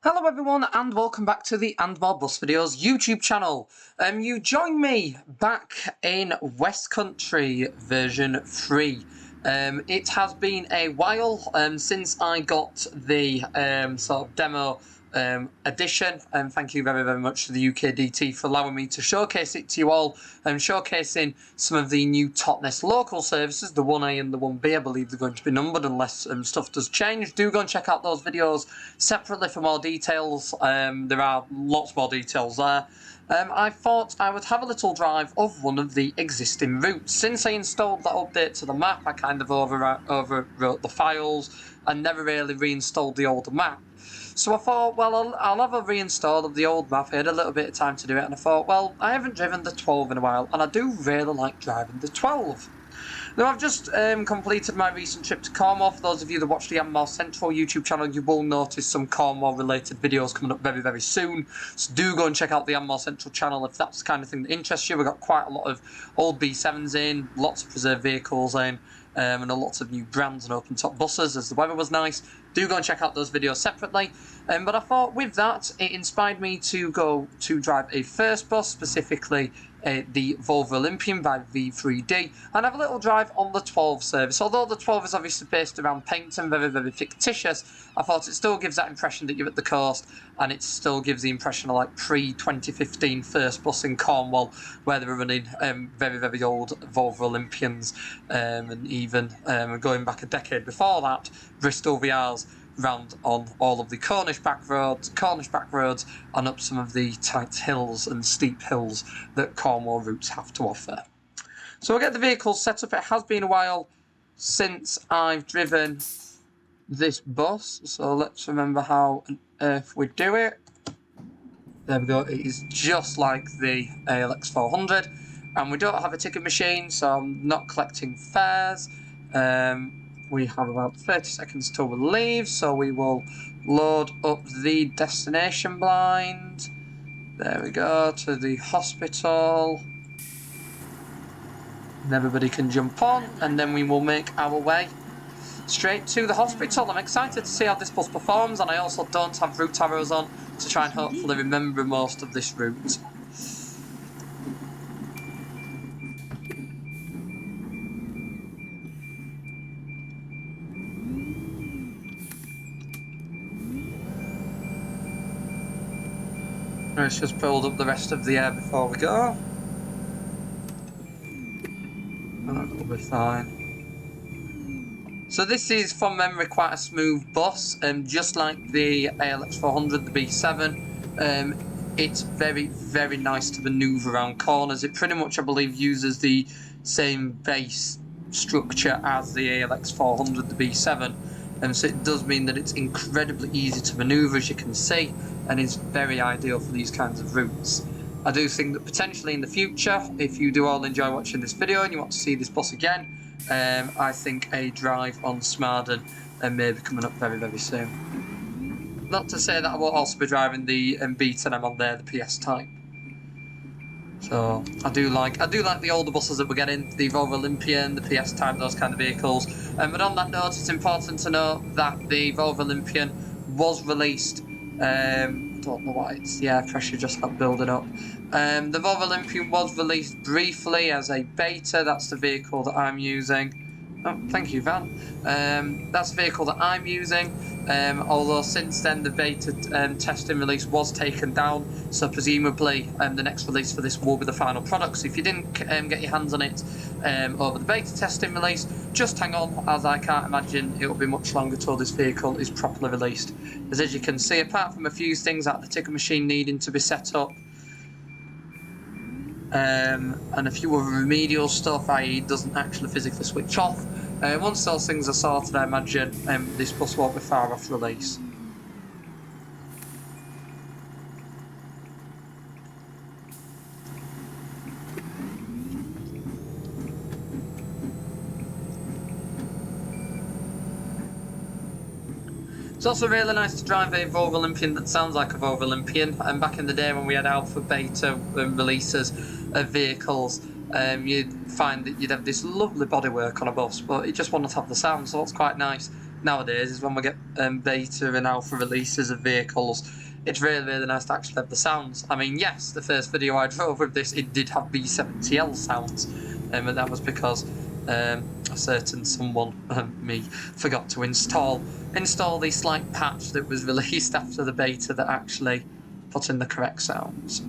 Hello everyone and welcome back to the And More Bus Videos YouTube channel. You join me back in Westcountry version 3. It has been a while since I got the sort of demo edition, and thank you very much to the UKDT for allowing me to showcase it to you all, showcasing some of the new Totnes local services, the 1A and the 1B. I believe they're going to be numbered unless stuff does change. Do go and check out those videos separately for more details. There are lots more details there. I thought I would have a little drive of one of the existing routes. Since I installed that update to the map, I kind of overwrote the files and never really reinstalled the older map. So I thought, well, I'll have a reinstall of the old map. I had a little bit of time to do it, and I thought, well, I haven't driven the 12 in a while, and I do really like driving the 12. Now, I've just completed my recent trip to Cornwall. For those of you that watch the More Central YouTube channel, you will notice some Cornwall-related videos coming up very soon. So do go and check out the More Central channel if that's the kind of thing that interests you. We've got quite a lot of old B7s in, lots of preserved vehicles in, and a lot of new brands and open-top buses as the weather was nice. Do go and check out those videos separately. But I thought with that, it inspired me to go to drive a first bus, specifically the Volvo Olympian by V3D, and have a little drive on the 12 service. Although the 12 is obviously based around Paignton, very fictitious, I thought it still gives that impression that you're at the coast, and it still gives the impression of like pre-2015 first bus in Cornwall, where they were running very old Volvo Olympians, and even going back a decade before that, Bristol VRs round on all of the Cornish back roads, and up some of the tight hills and steep hills that Cornwall routes have to offer. So we'll get the vehicles set up. It has been a while since I've driven this bus, so let's remember how on earth we do it. There we go. It is just like the ALX 400, and we don't have a ticket machine, so I'm not collecting fares. We have about 30 seconds till we leave, so we will load up the destination blind. There we go, to the hospital. And everybody can jump on, and then we will make our way straight to the hospital. I'm excited to see how this bus performs, and I also don't have route arrows on to try and hopefully remember most of this route. Let's just build up the rest of the air before we go. That'll be fine. So this is, from memory, quite a smooth bus, just like the ALX 400, the B7. It's very nice to manoeuvre around corners. It pretty much, I believe, uses the same base structure as the ALX 400, the B7. So it does mean that it's incredibly easy to manoeuvre, as you can see, and is very ideal for these kinds of routes. I do think that potentially in the future, if you do all enjoy watching this video and you want to see this bus again, I think a drive on Smarden may be coming up very soon. Not to say that I will also be driving the B10M on there, the PS type. So I do like the older buses that we're getting, the Volvo Olympian, the PS type, those kind of vehicles. But on that note, it's important to note that the Volvo Olympian was released. I don't know why it's the air pressure just not building up. The Volvo Olympian was released briefly as a beta. That's the vehicle that I'm using. Oh, thank you, Van. That's the vehicle that I'm using. Although since then the beta testing release was taken down, so presumably the next release for this will be the final product. So if you didn't get your hands on it over the beta testing release, just hang on, as I can't imagine it will be much longer till this vehicle is properly released. As you can see, apart from a few things like the ticker machine needing to be set up, and a few other remedial stuff, i.e. it doesn't actually physically switch off. Once those things are sorted, I imagine this bus won't be far off release. It's also really nice to drive a Volvo Olympian that sounds like a Volvo Olympian. And back in the day when we had alpha, beta releases of vehicles, you'd find that you'd have this lovely bodywork on a bus, but it just wouldn't have the sound, so it's quite nice nowadays is when we get beta and alpha releases of vehicles, it's really, really nice to actually have the sounds. I mean, yes, the first video I drove with this, it did have V70L sounds, but that was because a certain someone, me, forgot to install the slight patch that was released after the beta that actually put in the correct sounds.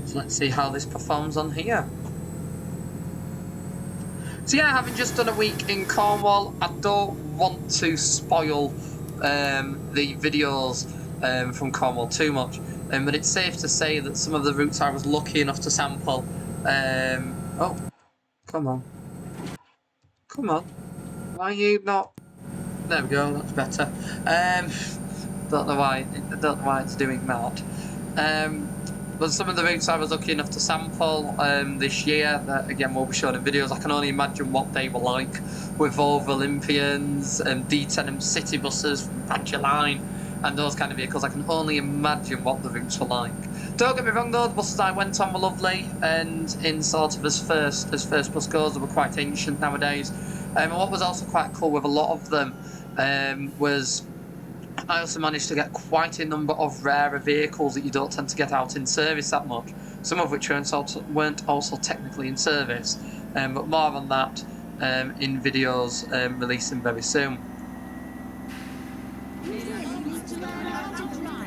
So let's see how this performs on here. So yeah, having just done a week in Cornwall, I don't want to spoil the videos from Cornwall too much, but it's safe to say that some of the routes I was lucky enough to sample. Oh, come on, why are you not? There we go, that's better. Don't know why it's doing that. But some of the routes I was lucky enough to sample this year, that again will be shown in videos. I can only imagine what they were like with Volvo Olympians and D10 city buses from Badger Line and those kind of vehicles. I can only imagine what the routes were like. Don't get me wrong though, the buses I went on were lovely, and in sort of as first bus goes, they were quite ancient nowadays. And what was also quite cool with a lot of them was I also managed to get quite a number of rarer vehicles that you don't tend to get out in service that much, some of which weren't also technically in service, but more on that in videos releasing very soon.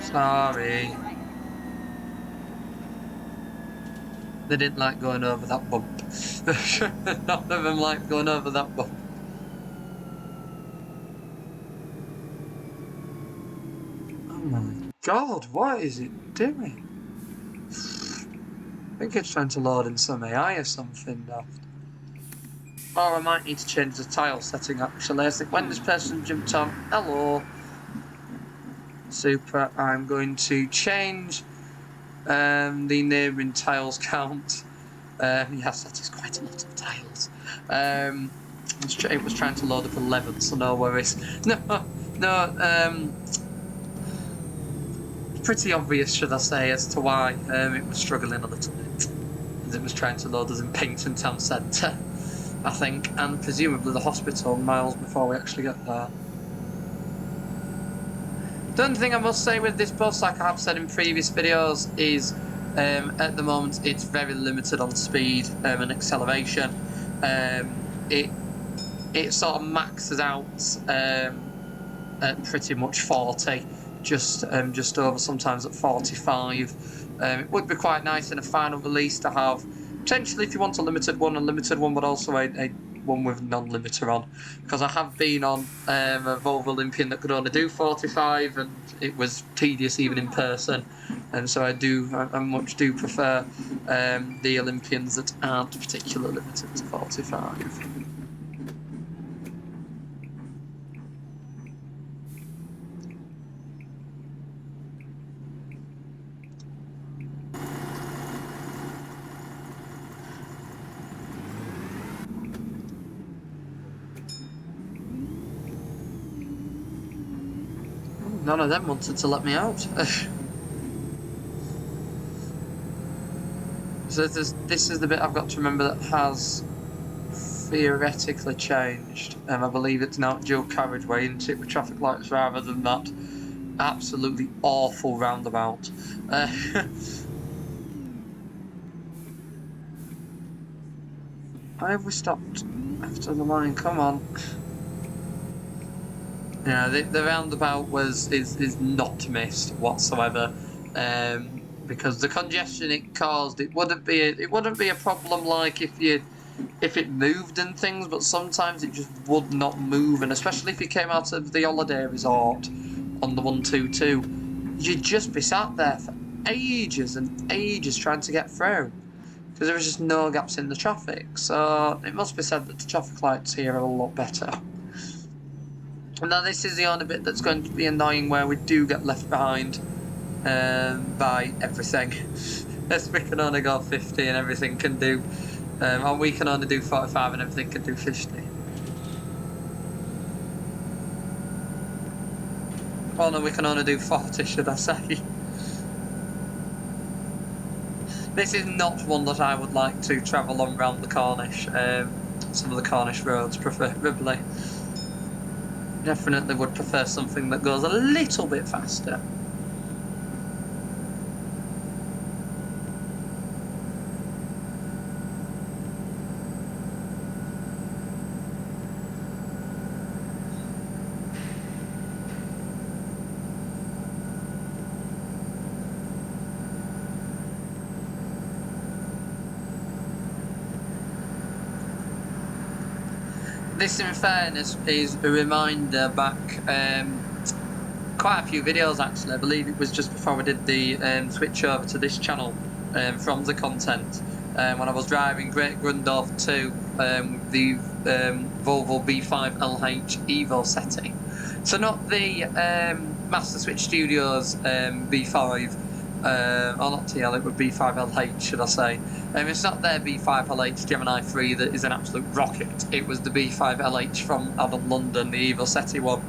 Sorry. They didn't like going over that bump. None of them liked going over that bump. Oh my god, what is it doing? I think it's trying to load in some AI or something now. Or I might need to change the tile setting actually. I think when this person jumped on, hello. Super, I'm going to change the neighbouring tiles count. Yes, that is quite a lot of tiles. It was trying to load up 11, so no worries. No, pretty obvious, should I say, as to why it was struggling a little bit. As it was trying to load us in Paignton Town Centre, I think, and presumably the hospital miles before we actually get there. The only thing I must say with this bus, like I have said in previous videos, is at the moment it's very limited on speed and acceleration. It sort of maxes out at pretty much 40, just over, sometimes at 45. It would be quite nice in a final release to have, potentially if you want a limited one, but also a one with non-limiter on, because I have been on a Volvo Olympian that could only do 45, and it was tedious even in person, and so I much do prefer the Olympians that aren't particularly limited to 45. None of them wanted to let me out. So this is the bit I've got to remember that has theoretically changed. I believe it's now dual carriageway, isn't it, with traffic lights rather than that absolutely awful roundabout. Why have we stopped after the line? Come on. Yeah, the roundabout is not missed whatsoever, because the congestion it caused, it wouldn't be a problem like if it moved and things, but sometimes it just would not move, and especially if you came out of the holiday resort on the 122, you'd just be sat there for ages and ages trying to get through, because there was just no gaps in the traffic. So it must be said that the traffic lights here are a lot better. Now this is the only bit that's going to be annoying, where we do get left behind by everything. As we can only go 50 and everything can do, or we can only do 45 and everything can do 50. Well no, we can only do 40, should I say. This is not one that I would like to travel on round the Cornish. some of the Cornish roads, preferably. Definitely would prefer something that goes a little bit faster. This, in fairness, is a reminder back quite a few videos actually. I believe it was just before we did the switch over to this channel from the content when I was driving Great Grundorf 2 the Volvo V5LH Evo setting. So not the Master Switch Studios V5, or not TL, it would be V5LH, should I say. It's not their V5LH Gemini 3 that is an absolute rocket. It was the V5LH from out of London, the Evo SETI one.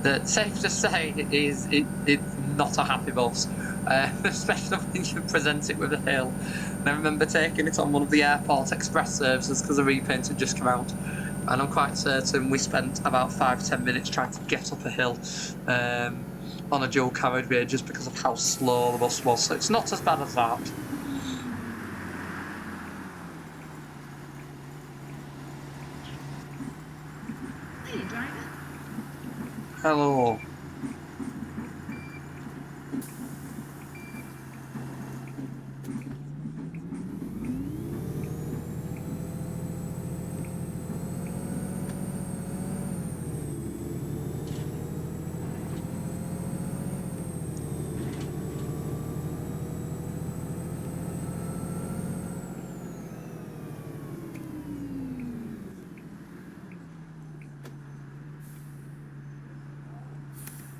That, safe to say, it's not a happy bus, especially when you present it with a hill. And I remember taking it on one of the airport express services because the repaint had just come out, and I'm quite certain we spent about 5-10 minutes trying to get up a hill on a dual carriageway just because of how slow the bus was. So it's not as bad as that. Hey, driver. Hello.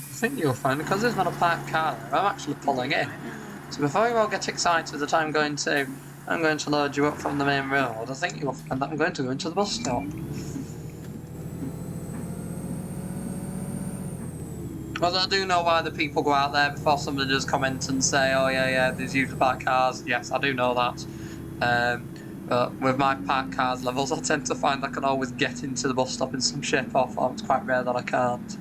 I think you'll find, because there's not a parked car there, I'm actually pulling in. So before you all get excited that I'm going to load you up from the main road, I think you'll find that I'm going to go into the bus stop. Well, I do know why the people go out there before somebody does comment and say, oh yeah, there's usually parked cars. Yes, I do know that. But with my parked cars levels, I tend to find I can always get into the bus stop in some shape or form. It's quite rare that I can't.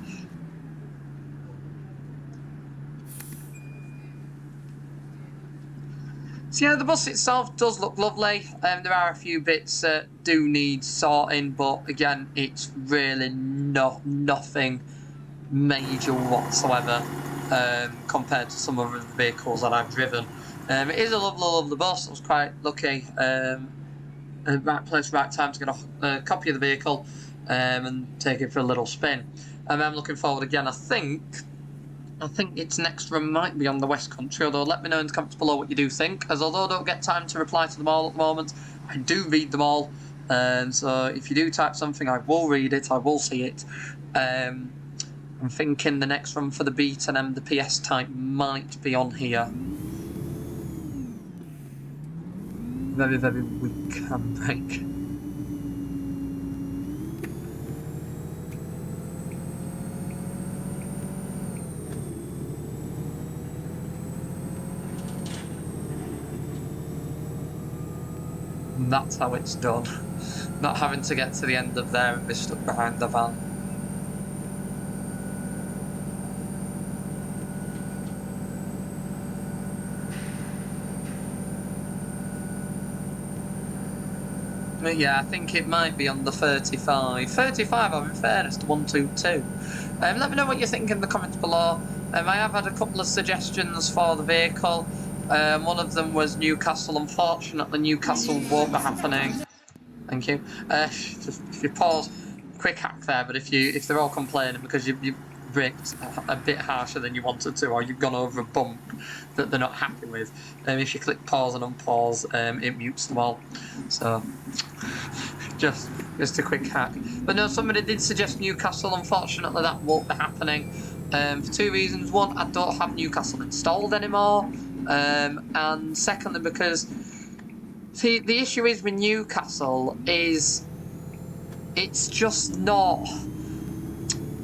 So yeah, the bus itself does look lovely. There are a few bits that do need sorting, but again, it's really nothing major whatsoever compared to some of the vehicles that I've driven. It is a lovely bus. I was quite lucky. Right place, right time to get a copy of the vehicle and take it for a little spin. I'm looking forward again. I think its next run might be on the Westcountry, although let me know in the comments below what you do think, as although I don't get time to reply to them all at the moment, I do read them all, and so if you do type something, I will read it, I will see it. I'm thinking the next run for the Beat and the PS type might be on here. Very weak handbrake. That's how it's done. Not having to get to the end of there and be stuck behind the van. But yeah, I think it might be on the 35. 35, I'm in fairness to 122. Let me know what you think in the comments below. I have had a couple of suggestions for the vehicle. One of them was Newcastle. Unfortunately, Newcastle won't be happening. Thank you. Just if you pause, quick hack there. But if they're all complaining because you braked a bit harsher than you wanted to, or you've gone over a bump that they're not happy with, if you click pause and unpause, it mutes them all. So just a quick hack. But no, somebody did suggest Newcastle. Unfortunately, that won't be happening for two reasons. One, I don't have Newcastle installed anymore. And secondly, because see, the issue is with Newcastle is it's just not.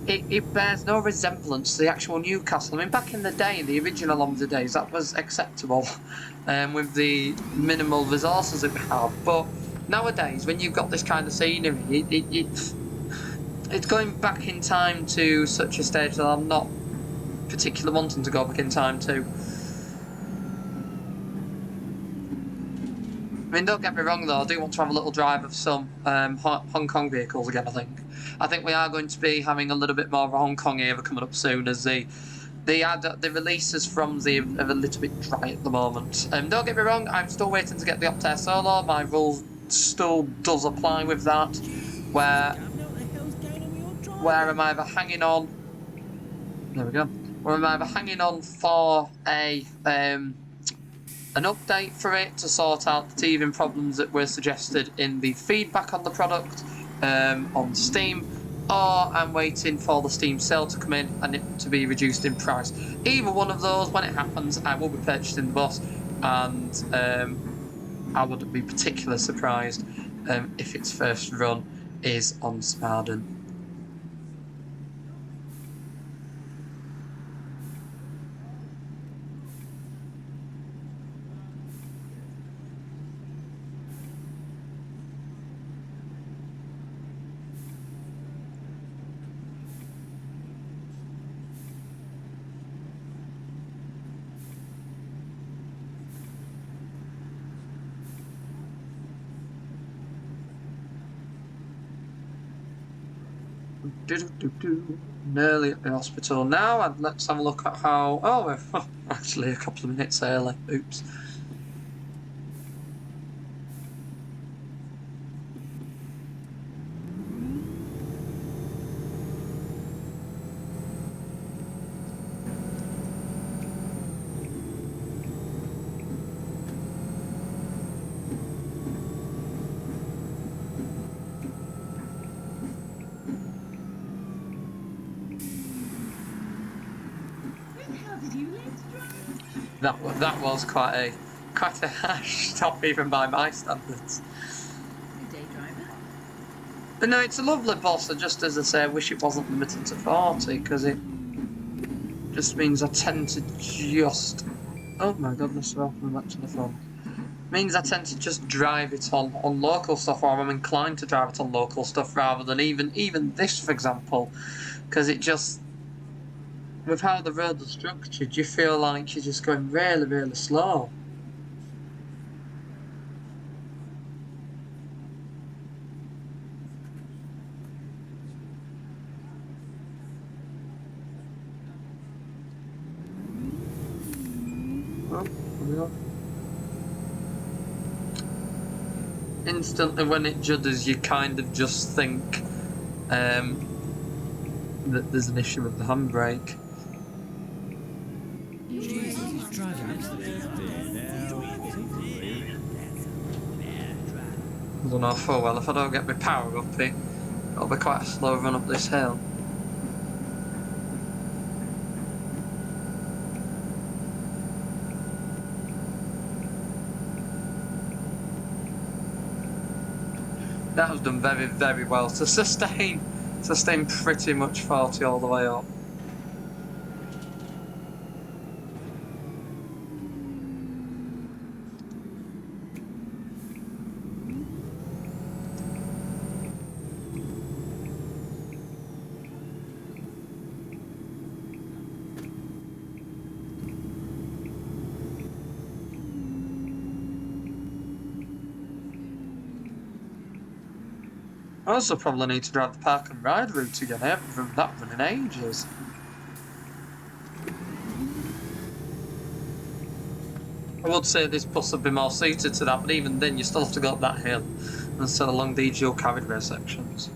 It bears no resemblance to the actual Newcastle. I mean, back in the day, the original OMSI days, that was acceptable with the minimal resources that we have. But nowadays, when you've got this kind of scenery, it's going back in time to such a stage that I'm not particularly wanting to go back in time to. I mean, don't get me wrong though, I do want to have a little drive of some Hong Kong vehicles again, I think. I think we are going to be having a little bit more of a Hong Kong era coming up soon, as the releases from the are a little bit dry at the moment. Don't get me wrong, I'm still waiting to get the Optare Solo. My rule still does apply with that, where I'm either hanging on. There we go. Where I'm either hanging on for an update for it to sort out the teething problems that were suggested in the feedback on the product on Steam, or I'm waiting for the Steam sale to come in and it to be reduced in price. Either one of those, when it happens, I will be purchasing the bus, and I wouldn't be particularly surprised if its first run is on Spartan. Nearly at the hospital now, and let's have a look at how. Oh, we're actually a couple of minutes early. Oops. That was quite a harsh stop even by my standards. Good day, driver. But no, it's a lovely bus. Just as I say, I wish it wasn't limited to 40, because it just means I tend to just. Oh my goodness, welcome back to the phone. Means I tend to just drive it on local stuff, or I'm inclined to drive it on local stuff rather than even this, for example, because it just. With how the roads are structured, you feel like you're just going really, really slow. Oh, there we go. Instantly when it judders, you kind of just think that there's an issue with the handbrake. I don't know full well, if I don't get my power up, it'll be quite a slow run up this hill. That was done very, very well to sustain pretty much 40 all the way up. I also probably need to drive the park and ride route again. I haven't driven that one in ages. I would say this bus would be more suited to that, but even then you still have to go up that hill and still along the dual carriageway sections.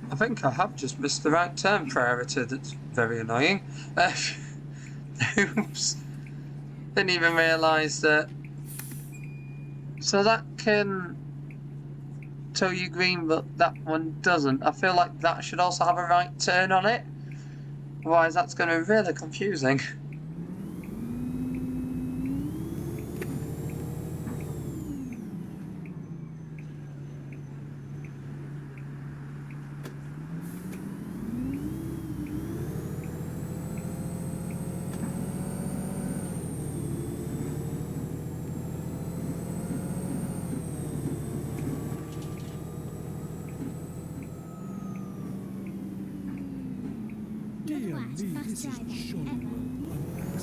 I think I have just missed the right turn priority. That's very annoying. Oops. Didn't even realise that. So that can tell you green, but that one doesn't. I feel like that should also have a right turn on it. Otherwise, that's going to be really confusing.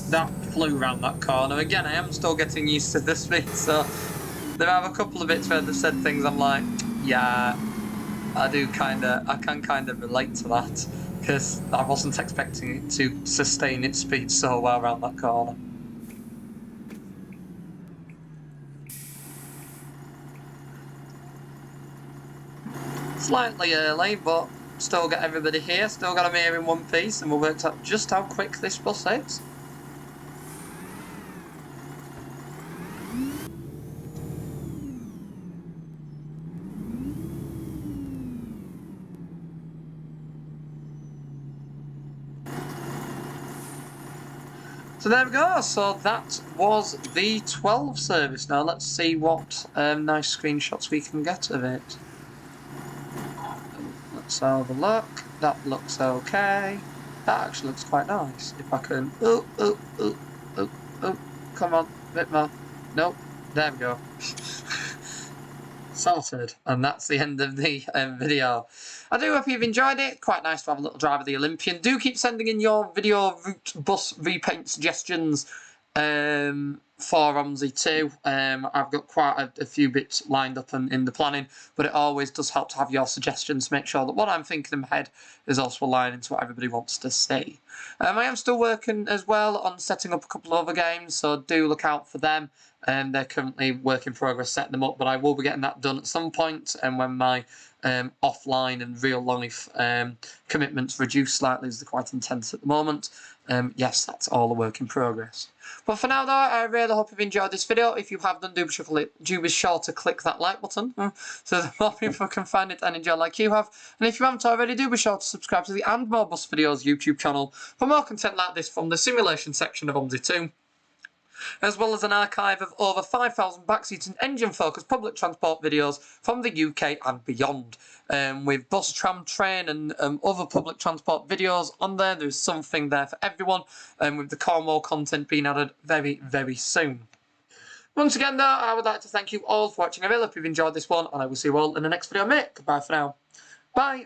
That flew round that corner. Again, I am still getting used to the speed, so there are a couple of bits where they've said things I'm like, yeah, I can kind of relate to that, because I wasn't expecting it to sustain its speed so well around that corner. Slightly early, but still got everybody here, still got them here in one piece, and we've worked out just how quick this bus is. So there we go, so that was the 12 service. Now let's see what nice screenshots we can get of it. Let's have a look. That looks okay. That actually looks quite nice. If I can... Oh, come on, a bit more. Nope, there we go. Sorted. And that's the end of the video. I do hope you've enjoyed it. Quite nice to have a little drive of the Olympian. Do keep sending in your video route bus repaint suggestions for OMSI too. I've got quite a few bits lined up in the planning, but it always does help to have your suggestions to make sure that what I'm thinking in my head is also aligning to what everybody wants to see. I am still working as well on setting up a couple of other games, so do look out for them. They're currently work in progress setting them up, but I will be getting that done at some point, and when my offline and real life commitments reduce slightly, as they're quite intense at the moment. Yes, that's all a work in progress. But for now though, I really hope you've enjoyed this video. If you have done, do be sure to click that like button so that more people can find it and enjoy like you have. And if you haven't already, do be sure to subscribe to the And More Bus Videos YouTube channel for more content like this from the simulation section of OMSI 2. As well as an archive of over 5,000 backseat and engine-focused public transport videos from the UK and beyond. With bus, tram, train and other public transport videos on there. There's something there for everyone, with the Cornwall content being added very, very soon. Once again though, I would like to thank you all for watching. I really hope you've enjoyed this one, and I will see you all in the next video, mate. Goodbye for now. Bye!